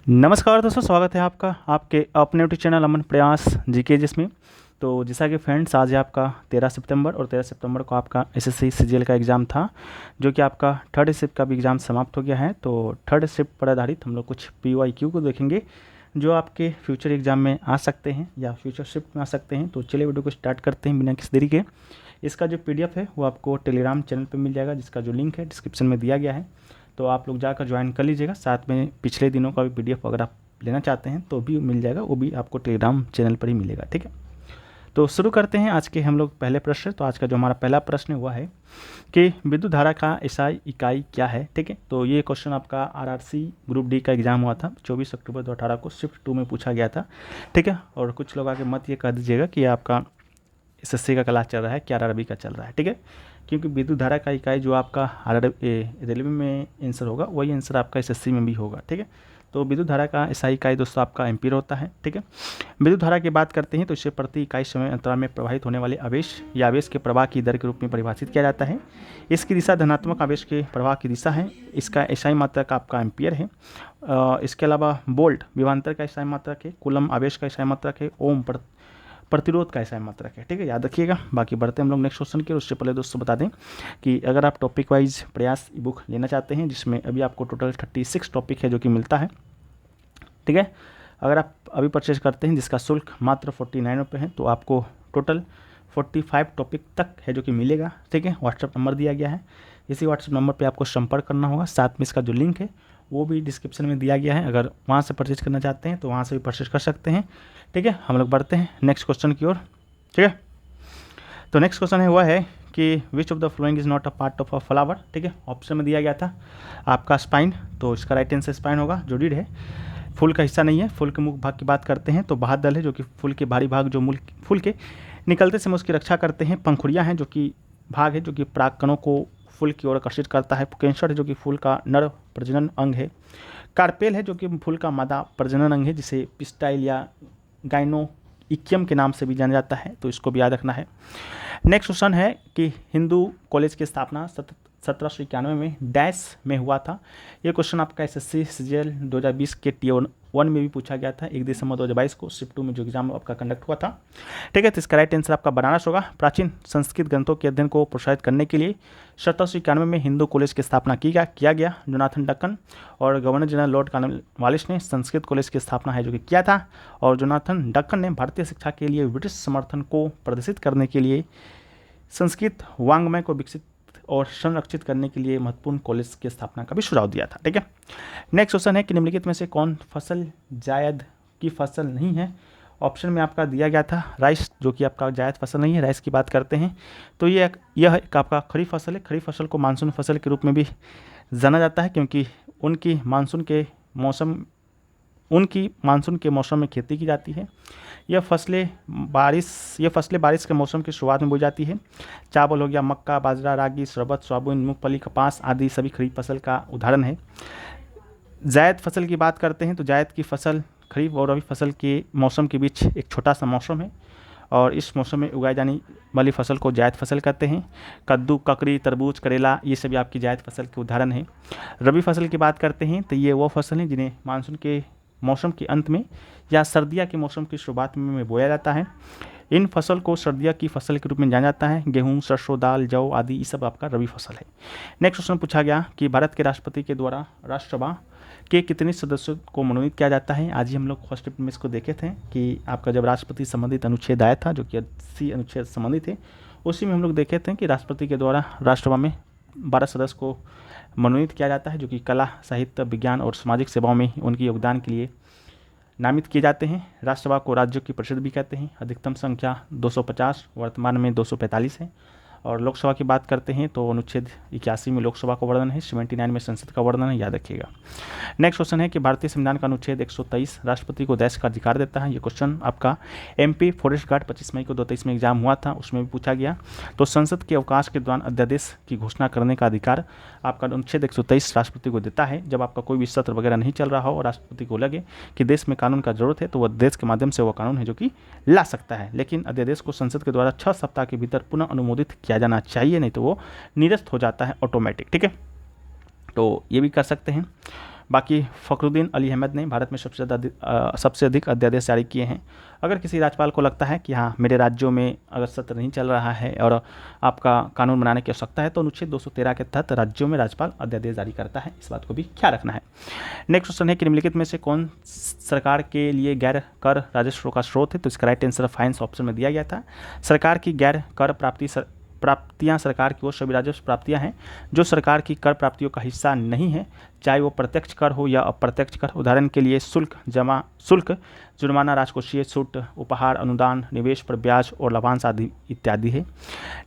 नमस्कार दोस्तों, स्वागत है आपका आपके अपने यूट्यूब चैनल अमन प्रयास जीके जिसमें। तो जैसा कि फ्रेंड्स, आज है आपका 13 सितंबर और 13 सितंबर को आपका एसएससी सीजीएल का एग्ज़ाम था, जो कि आपका थर्ड शिफ्ट का भी एग्ज़ाम समाप्त हो गया है। तो थर्ड शिफ्ट पर आधारित हम लोग कुछ पीवाईक्यू को देखेंगे जो आपके फ्यूचर एग्ज़ाम में आ सकते हैं या फ्यूचर शिफ्ट में आ सकते हैं। तो चलिए वीडियो को स्टार्ट करते हैं बिना किसी देरी के। इसका जो पीडीएफ है वो आपको टेलीग्राम चैनल पर मिल जाएगा, जिसका जो लिंक है डिस्क्रिप्शन में दिया गया है। तो आप लोग जाकर ज्वाइन कर लीजिएगा। साथ में पिछले दिनों का भी पीडीएफ अगर आप लेना चाहते हैं तो भी मिल जाएगा, वो भी आपको टेलीग्राम चैनल पर ही मिलेगा। ठीक है, तो शुरू करते हैं आज के हम लोग पहले प्रश्न। तो आज का जो हमारा पहला प्रश्न हुआ है कि विद्युत धारा का एसआई इकाई क्या है। ठीक है, तो ये क्वेश्चन आपका आरआरसी ग्रुप डी का एग्जाम हुआ था 24 अक्टूबर 2018 को शिफ्ट 2 में पूछा गया था। ठीक है, और कुछ लोग आगे मत ये कह दीजिएगा कि आपका एसएससी का क्लास चल रहा है, क्या आरआरबी का चल रहा है। ठीक है, क्योंकि विद्युत धारा का इकाई जो आपका रेलवे में आंसर होगा वही आंसर आपका एसएससी में भी होगा। ठीक है, तो विद्युत धारा का एसआई इकाई दोस्तों आपका एम्पीयर होता है। ठीक है, विद्युत धारा की बात करते हैं तो इसे प्रति इकाई समय अंतराल में प्रवाहित होने वाले आवेश या आवेश के प्रवाह की दर के रूप में परिभाषित किया जाता है। इसकी दिशा धनात्मक आवेश के प्रवाह की दिशा है। इसका एसआई मात्रक आपका एम्पीयर है। इसके अलावा वोल्ट विभवांतर का एसआई मात्रक है। कूलम आवेश का एसआई मात्रक है। ओम प्रतिरोध का एसआई मात्रक है। ठीक है, याद रखिएगा। बाकी बढ़ते हैं हम लोग नेक्स्ट क्वेश्चन की। उससे पहले दोस्तों बता दें कि अगर आप टॉपिक वाइज प्रयास ई बुक लेना चाहते हैं, जिसमें अभी आपको टोटल 36 टॉपिक है जो कि मिलता है। ठीक है, अगर आप अभी परचेज करते हैं जिसका शुल्क मात्र 49 रुपये है, तो आपको टोटल 45 टॉपिक तक है जो कि मिलेगा। ठीक है, व्हाट्सअप नंबर दिया गया है, इसी व्हाट्सअप नंबर पे आपको संपर्क करना होगा। साथ में इसका जो लिंक है वो भी डिस्क्रिप्शन में दिया गया है, अगर वहाँ से परचेज करना चाहते हैं तो वहाँ से भी परचेज कर सकते हैं। ठीक है, हम लोग बढ़ते हैं नेक्स्ट क्वेश्चन की ओर। ठीक है, तो नेक्स्ट क्वेश्चन है हुआ है कि which of the following is not a part of a flower. ठीक है, ऑप्शन में दिया गया था आपका स्पाइन, तो इसका राइट आंसर स्पाइन होगा, जो रीड है। फूल का हिस्सा नहीं है। फूल के मुख्य भाग की बात करते हैं तो बाह्यदल है, जो कि फूल के भारी भाग जो मूल फूल के निकलते समय उसकी रक्षा करते हैं। पंखुड़ियाँ हैं, जो कि भाग है जो कि परागकणों को फूल की ओर आकर्षित करता है। कैंसर है, जो कि फूल का नर प्रजनन अंग है। कार्पेल है, जो कि फूल का मादा प्रजनन अंग है, जिसे पिस्टाइल या गाइनोइकियम के नाम से भी जाना जाता है, तो इसको भी याद रखना है। नेक्स्ट क्वेश्चन है कि हिंदू कॉलेज की स्थापना 1791 में डैश में हुआ था। ये क्वेश्चन आपका एसएससी सीजीएल 2020 के T1 में भी पूछा गया था 1 दिसंबर 2022 को शिफ्ट 2 में जो एग्जाम आपका कंडक्ट हुआ था। ठीक है, तो इसका राइट आंसर आपका बनारस होगा। प्राचीन संस्कृत ग्रंथों के अध्ययन को प्रोत्साहित करने के लिए 1791 में हिंदू कॉलेज की स्थापना किया गया। जोनाथन डक्कन और गवर्नर जनरल लॉर्ड कॉर्नवालिस ने संस्कृत कॉलेज की स्थापना है जो कि किया था। और जोनाथन डक्कन ने भारतीय शिक्षा के लिए ब्रिटिश समर्थन को प्रदर्शित करने के लिए संस्कृत वांग्मय को विकसित और संरक्षित करने के लिए महत्वपूर्ण कॉलेज की स्थापना का भी सुझाव दिया था। ठीक है, नेक्स्ट क्वेश्चन है कि निम्नलिखित में से कौन फसल जायद की फसल नहीं है। ऑप्शन में आपका दिया गया था राइस, जो कि आपका जायद फसल नहीं है। राइस की बात करते हैं तो यह एक आपका खरीफ फसल है। खरीफ फसल को मानसून फसल के रूप में भी जाना जाता है, क्योंकि उनकी मानसून के मौसम में खेती की जाती है। यह फसलें बारिश के मौसम की शुरुआत में बोई जाती है। चावल हो गया, मक्का, बाजरा, रागी, शरबत, सोयाबीन, मूंगफली, कपास आदि सभी खरीफ फसल का उदाहरण है। जायद फसल की बात करते हैं तो जायद की फसल खरीफ और रबी फसल के मौसम के बीच एक छोटा सा मौसम है, और इस मौसम में उगाई जाने वाली फसल को जायद फसल कहते हैं। कद्दू, ककड़ी, तरबूज, करेला ये सभी आपकी जायद फसल के उदाहरण हैं। रबी फसल की बात करते हैं तो ये वो फसल हैं जिन्हें मानसून के मौसम के अंत में या सर्दियाँ के मौसम की शुरुआत में बोया जाता है। इन फसल को सर्दियों की फसल के रूप में जाना जाता है। गेहूँ, सरसों, दाल, जौ आदि ये सब आपका रबी फसल है। नेक्स्ट क्वेश्चन पूछा गया कि भारत के राष्ट्रपति के द्वारा राज्यसभा के कितने सदस्यों को मनोनीत किया जाता है। आज ही हम लोग फर्स्ट में इसको देखे थे कि आपका जब राष्ट्रपति संबंधित अनुच्छेद आया था, जो कि 80 अनुच्छेद संबंधित थे, उसी में हम लोग देखे थे कि राष्ट्रपति के द्वारा राज्यसभा में 12 सदस्य को मनोनीत किया जाता है, जो कि कला, साहित्य, विज्ञान और सामाजिक सेवाओं में उनके योगदान के लिए नामित किए जाते हैं। राज्यसभा को राज्यों की परिषद भी कहते हैं। अधिकतम संख्या 250, वर्तमान में 245 है। और लोकसभा की बात करते हैं तो अनुच्छेद 81 में लोकसभा का वर्णन है, 79 में संसद का वर्णन है, याद रखिएगा। नेक्स्ट क्वेश्चन है कि भारतीय संविधान का अनुच्छेद 123 राष्ट्रपति को देश का अधिकार देता है। ये क्वेश्चन आपका एमपी फॉरेस्ट गार्ड 25 मई को 2023 में एग्जाम हुआ था, उसमें भी पूछा गया। तो संसद के अवकाश के दौरान अध्यादेश की घोषणा करने का अधिकार आपका अनुच्छेद 123 राष्ट्रपति को देता है। जब आपका कोई भी सत्र वगैरह नहीं चल रहा हो और राष्ट्रपति को लगे कि देश में कानून का जरूरत है, तो वह देश के माध्यम से वह कानून है जो कि ला सकता है। लेकिन अध्यादेश को संसद के द्वारा 6 सप्ताह के भीतर पुनः अनुमोदित किया जाना चाहिए, नहीं तो वो निरस्त हो जाता है ऑटोमेटिक। ठीक है, तो ये भी कर सकते हैं। बाकी फ़खरुद्दीन अली अहमद ने भारत में सबसे अधिक अध्यादेश जारी किए हैं। अगर किसी राज्यपाल को लगता है कि हाँ मेरे राज्यों में अगर सत्र नहीं चल रहा है और आपका कानून बनाने की आवश्यकता है तो अनुच्छेद 213 के तहत राज्यों में राज्यपाल अध्यादेश जारी करता है, इस बात को भी ख्याल रखना है। नेक्स्ट क्वेश्चन है कि निम्नलिखित में से कौन सरकार के लिए गैर कर राजस्व का स्रोत है, तो इसका राइट आंसर फाइनेंस ऑप्शन में दिया गया था। सरकार की गैर कर प्राप्तियां सरकार की वो सभी राजस्व प्राप्तियां हैं जो सरकार की कर प्राप्तियों का हिस्सा नहीं है, चाहे वो प्रत्यक्ष कर हो या अप्रत्यक्ष कर। उदाहरण के लिए शुल्क, जुर्माना, राजकोषीय छूट, उपहार, अनुदान, निवेश पर ब्याज और लाभांश आदि इत्यादि है।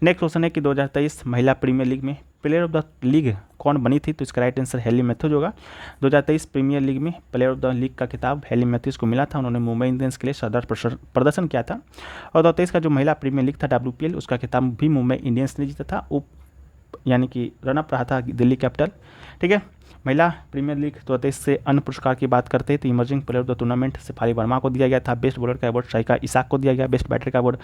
नेक्स्ट क्वेश्चन है कि 2023 महिला प्रीमियर लीग में प्लेयर ऑफ द लीग कौन बनी थी, तो इसका राइट आंसर हेली मैथ्यूज होगा। 2023 प्रीमियर लीग में प्लेयर ऑफ द लीग का खिताब हेली मैथ्यूज को मिला था। उन्होंने मुंबई इंडियंस के लिए शानदार प्रदर्शन किया था। और 2023 का जो महिला प्रीमियर लीग था WPL, उसका खिताब भी मुंबई इंडियंस ने जीता था। यानी कि रनअप रहा था दिल्ली कैपिटल। ठीक है, महिला प्रीमियर लीग 2023 से अन्य पुरस्कार की बात करते हैं तो emerging player of the tournament Shafali Verma को दिया गया था। बेस्ट बॉलर का अवार्ड शाइका इसाक को दिया गया। बेस्ट बैटर का अवार्ड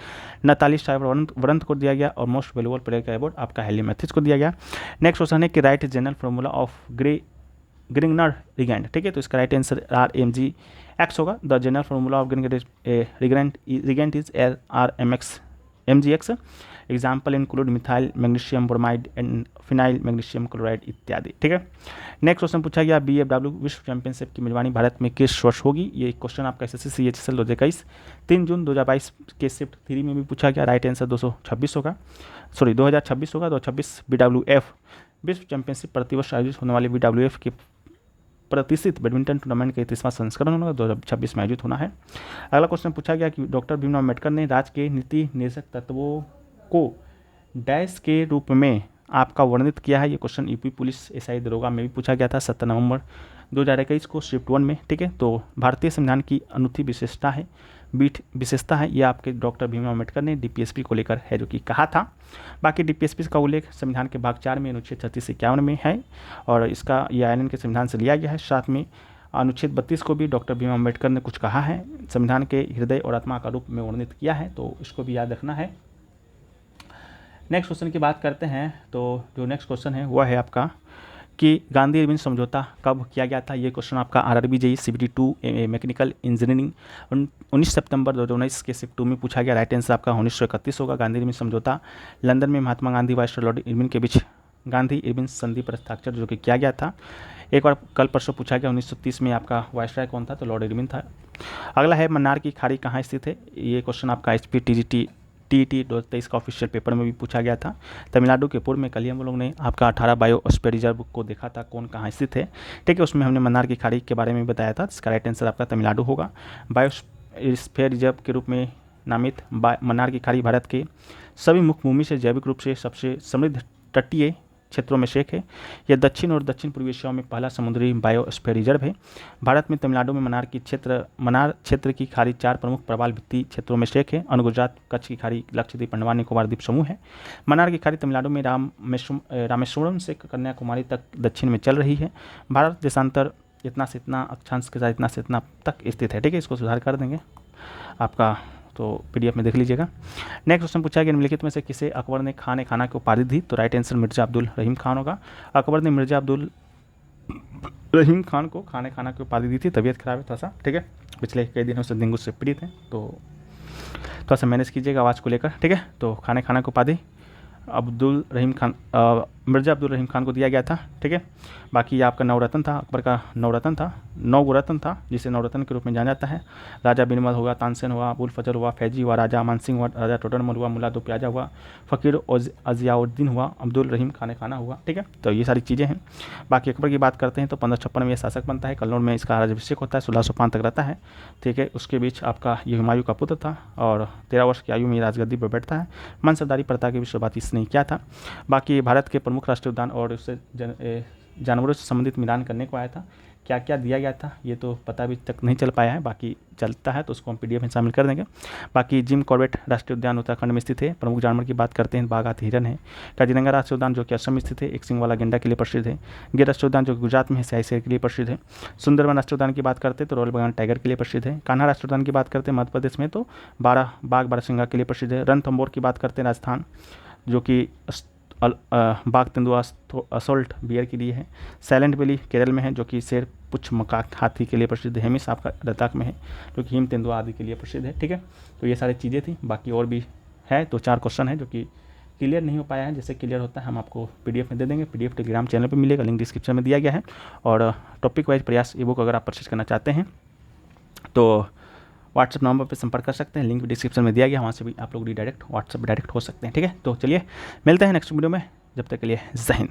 नताली वरंत को दिया गया और मोस्ट वैल्यूएबल प्लेयर का अवार्ड आपका हेली मैथ्यूज को दिया गया। नेक्स्ट क्वेश्चन है कि right general formula of Grignard reagent. ठीक है, तो इसका राइट आंसर RMGX होगा। The general formula of reagent is RMGX। Example include methyl magnesium bromide and phenyl magnesium chloride इत्यादि। ठीक है, नेक्स्ट क्वेश्चन पूछा गया BFW विश्व चैंपियनशिप की मेजबानी भारत में किस वर्ष होगी। ये क्वेश्चन आपका SSC CHSL 2021 3 जून 2022 के शिफ्ट 3 में भी पूछा गया। राइट आंसर 2026 होगा। 2026 BWF विश्व चैंपियनशिप प्रतिवर्ष आयोजित होने वाली BWF के प्रतिष्ठित बैडमिंटन टूर्नामेंट का 31वां संस्करण होगा, 2026 में आयोजित होना है। अगला क्वेश्चन पूछा गया कि डॉक्टर भीमराव अम्बेडकर ने राज्य के नीति निर्देशक तत्वों को डैश के रूप में आपका वर्णित किया है। ये क्वेश्चन यूपी पुलिस SI दरोगा में भी पूछा गया था 7 नवंबर 2021 को शिफ्ट 1 में। ठीक है, तो भारतीय संविधान की अनूठी विशेषता है ये आपके डॉक्टर भीमराव अम्बेडकर ने DPSP को लेकर है जो कि कहा था। बाकी DPSP का उल्लेख संविधान के भाग 4 में अनुच्छेद 36 से 51 में है और इसका ये आयरलैंड के संविधान से लिया गया है। साथ में अनुच्छेद 32 को भी डॉक्टर भीमराव अम्बेडकर ने कुछ कहा है, संविधान के हृदय और आत्मा का रूप में वर्णित किया है, तो इसको भी याद रखना है। नेक्स्ट क्वेश्चन की बात करते हैं तो जो नेक्स्ट क्वेश्चन है वह है आपका कि गांधी इरविन समझौता कब किया गया था। ये क्वेश्चन आपका RRB JEE CBT 2 mechanical engineering 19 सितंबर 2019 के शिफ्ट 2 में पूछा गया। राइट आंसर आपका 1931 होगा। गांधी इरविन समझौता लंदन में Mahatma Gandhi viceroy Lord Irwin के बीच गांधी इरविन संधि पर हस्ताक्षर जो कि किया गया था। एक बार कल परसों पूछा गया 1930 में आपका वाइसरॉय कौन था, तो लॉर्ड इरविन था। अगला है मन्नार की खाड़ी कहाँ स्थित है। ये क्वेश्चन आपका HPTGT TET 2023 का ऑफिशियल पेपर में भी पूछा गया था। तमिलनाडु के पूर्व में कल ही हम लोग ने आपका 18 बायोस्फीयर रिजर्व को देखा था कौन कहाँ स्थित है। ठीक है, उसमें हमने मन्नार की खाड़ी के बारे में बताया था। इसका राइट आंसर आपका तमिलनाडु होगा। बायोस्फीयर रिजर्व के रूप में नामित मन्नार की खाड़ी भारत के सभी मुख्य भूमि से जैविक रूप से सबसे समृद्ध तटीय क्षेत्रों में से एक है। यह दक्षिण और दक्षिण पूर्वी एशिया में पहला समुद्री बायोस्फीयर रिजर्व है। भारत में तमिलनाडु में मन्नार क्षेत्र की खाड़ी 4 प्रमुख प्रवाल भित्ति क्षेत्रों में से एक है। अन्य गुजरात, कच्छ की खाड़ी, लक्षद्वीप, अंडमान निकोबार द्वीप समूह है। मन्नार की खाड़ी तमिलनाडु में रामेश्वरम से कन्याकुमारी तक दक्षिण में चल रही है। भारत देशांतर इतना से इतना अक्षांश के साथ इतना से इतना तक स्थित है। ठीक है, इसको सुधार कर देंगे आपका, तो PDF में देख लीजिएगा। नेक्स्ट क्वेश्चन पूछा गया निम्नलिखित में से किसे अकबर ने खान खाना की उपाधि दी, तो राइट आंसर मिर्जा अब्दुल रहीम खान होगा। अकबर ने मिर्जा अब्दुल रहीम खान को खाने खाना की उपाधि दी थी। तबीयत खराब है थोड़ा सा, ठीक है, पिछले कई दिनों से डेंगू से पीड़ित हैं, तो थोड़ा सा मैनेज कीजिएगा आवाज़ को लेकर। ठीक है, तो खाने खाना की उपाधि मिर्जा अब्दुल रहीम खान को दिया गया था। ठीक है, बाकी ये आपका नवरत्न था, अकबर का नवरत्न था, 9 रत्न था जिसे नवरत्न के रूप में जाना जाता है। राजा बिनमल हुआ, तानसेन हुआ, अबुल फजल हुआ, फैजी हुआ, राजा अमान सिंह हुआ, राजा टोडरमल हुआ, मुला दो प्याजा हुआ, फ़कीर अज़ियाउद्दीन हुआ, अब्दुल रहीम खाना हुआ। ठीक है, तो ये सारी चीज़ें हैं। बाकी अकबर की बात करते हैं तो 1556 में यह शासक बनता है। कन्नौज में इसका राज्याभिषेक होता है, 1605 तक रहता है। ठीक है, उसके बीच आपका ये हुमायूं का पुत्र था और 13 वर्ष की आयु में राजगद्दी पर बैठता है। मनसबदारी प्रथा की भी शुरुआत इसने किया था। बाकी भारत के प्रमुख राष्ट्रीय उद्यान और उससे जानवरों से संबंधित मिलान करने को आया था। क्या क्या दिया गया था ये तो पता अभी तक नहीं चल पाया है, बाकी चलता है तो उसको हम PDF में शामिल कर देंगे। बाकी जिम कॉर्बेट राष्ट्रीय उद्यान उत्तराखंड में स्थित है। प्रमुख जानवर की बात करते हैं, बाघ, हाथी, हिरन है। काजीरंगा राष्ट्रीय उद्यान जो कि असम में स्थित है, एक सिंग वाला गेंडा के लिए प्रसिद्ध है। गिर राष्ट्रीय उद्यान जो गुजरात में है, स्याही शेर के लिए प्रसिद्ध है। सुंदरवन राष्ट्रीय उद्यान की बात करते हैं तो रॉयल बंगाल टाइगर के लिए प्रसिद्ध है। कान्हा राष्ट्रीय उद्यान की बात करते हैं मध्य प्रदेश में तो 12 बाघ बारहसिंगा के लिए प्रसिद्ध है। रणथंभौर की बात करते हैं राजस्थान जो कि बाघ तेंदुआ असोल्ट बियर के लिए है। साइलेंट वैली केरल में है, जो कि शेर पुच्छ मकाक हाथी के लिए प्रसिद्ध है। हेमिस आपका लद्दाख में है, जो कि हिम तेंदुआ आदि के लिए प्रसिद्ध है। ठीक है, तो ये सारी चीज़ें थी, बाकी और भी है। 2-4 क्वेश्चन है जो कि क्लियर नहीं हो पाया है। जैसे क्लियर होता है हम आपको पीडीएफ में दे देंगे। पीडीएफ टेलीग्राम चैनल पे मिलेगा, लिंक डिस्क्रिप्शन में दिया गया है। और टॉपिक वाइज प्रयास ई बुक अगर आप परचेज करना चाहते हैं तो व्हाट्सअप नंबर पे संपर्क कर सकते हैं, लिंक भी डिस्क्रिप्शन में दिया गया, वहाँ से भी आप लोग डायरेक्ट व्हाट्सअप डायरेक्ट हो सकते हैं। ठीक है, तो चलिए मिलते हैं नेक्स्ट वीडियो में, जब तक के लिए जय हिंद।